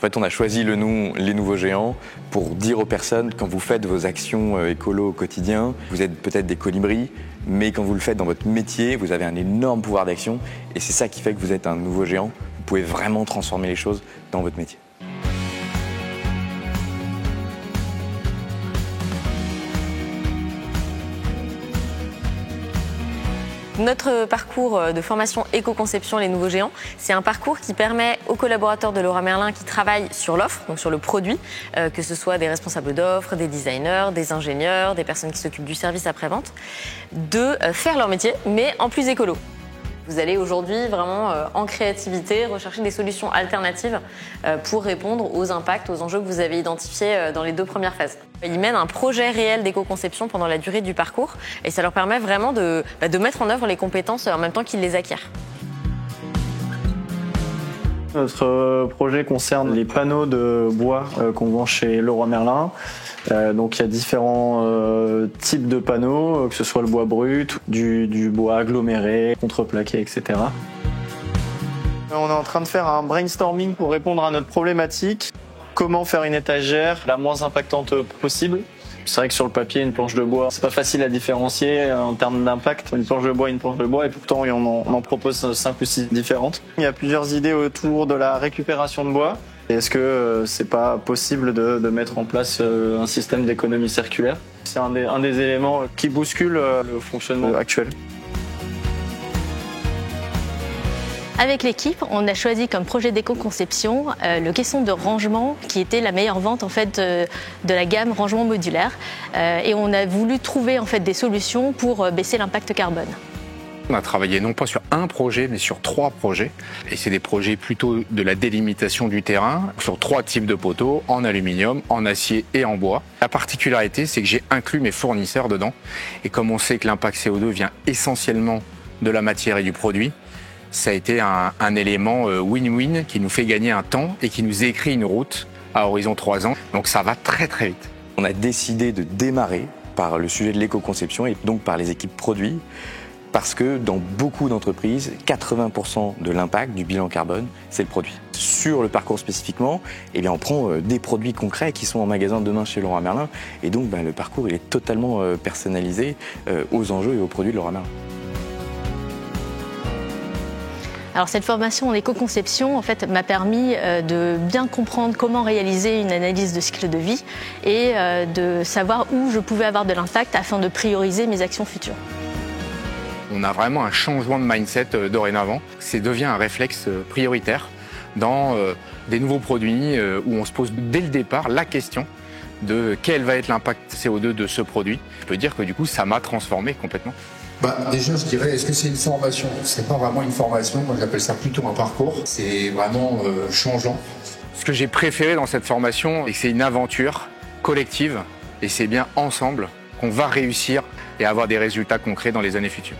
En fait, on a choisi le nom Les Nouveaux Géants pour dire aux personnes, quand vous faites vos actions écolo au quotidien, vous êtes peut-être des colibris, mais quand vous le faites dans votre métier, vous avez un énorme pouvoir d'action et c'est ça qui fait que vous êtes un nouveau géant. Vous pouvez vraiment transformer les choses dans votre métier. Notre parcours de formation éco-conception Les Nouveaux Géants, c'est un parcours qui permet aux collaborateurs de Leroy Merlin qui travaillent sur l'offre, donc sur le produit, que ce soit des responsables d'offres, des designers, des ingénieurs, des personnes qui s'occupent du service après-vente, de faire leur métier, mais en plus écolo. Vous allez aujourd'hui vraiment en créativité rechercher des solutions alternatives pour répondre aux impacts, aux enjeux que vous avez identifiés dans les 2 premières phases. Ils mènent un projet réel d'éco-conception pendant la durée du parcours et ça leur permet vraiment de mettre en œuvre les compétences en même temps qu'ils les acquièrent. Notre projet concerne les panneaux de bois qu'on vend chez Leroy Merlin. Donc il y a différents types de panneaux, que ce soit le bois brut, du bois aggloméré, contreplaqué, etc. On est en train de faire un brainstorming pour répondre à notre problématique. Comment faire une étagère la moins impactante possible. C'est vrai que sur le papier, une planche de bois, c'est pas facile à différencier en termes d'impact. Une planche de bois, et pourtant on en propose 5 ou 6 différentes. Il y a plusieurs idées autour de la récupération de bois. Est-ce que c'est pas possible de mettre en place un système d'économie circulaire? C'est un des éléments qui bouscule le fonctionnement actuel. Avec l'équipe, on a choisi comme projet d'éco-conception le caisson de rangement qui était la meilleure vente en fait de la gamme rangement modulaire et on a voulu trouver en fait des solutions pour baisser l'impact carbone. On a travaillé non pas sur un projet, mais sur 3 projets. Et c'est des projets plutôt de la délimitation du terrain, sur 3 types de poteaux, en aluminium, en acier et en bois. La particularité, c'est que j'ai inclus mes fournisseurs dedans. Et comme on sait que l'impact CO2 vient essentiellement de la matière et du produit, ça a été un élément win-win qui nous fait gagner un temps et qui nous écrit une route à horizon 3 ans. Donc ça va très très vite. On a décidé de démarrer par le sujet de l'éco-conception et donc par les équipes produits. Parce que dans beaucoup d'entreprises, 80% de l'impact du bilan carbone, c'est le produit. Sur le parcours spécifiquement, eh bien, on prend des produits concrets qui sont en magasin demain chez Leroy Merlin. Et donc, le parcours il est totalement personnalisé aux enjeux et aux produits de Leroy Merlin. Alors cette formation en éco-conception en fait, m'a permis de bien comprendre comment réaliser une analyse de cycle de vie et de savoir où je pouvais avoir de l'impact afin de prioriser mes actions futures. On a vraiment un changement de mindset dorénavant. Ça devient un réflexe prioritaire dans des nouveaux produits où on se pose dès le départ la question de quel va être l'impact CO2 de ce produit. Je peux dire que du coup, ça m'a transformé complètement. Déjà, je dirais, est-ce que c'est une formation? C'est pas vraiment une formation, moi j'appelle ça plutôt un parcours. C'est vraiment changeant. Ce que j'ai préféré dans cette formation, c'est que c'est une aventure collective et c'est bien ensemble qu'on va réussir et avoir des résultats concrets dans les années futures.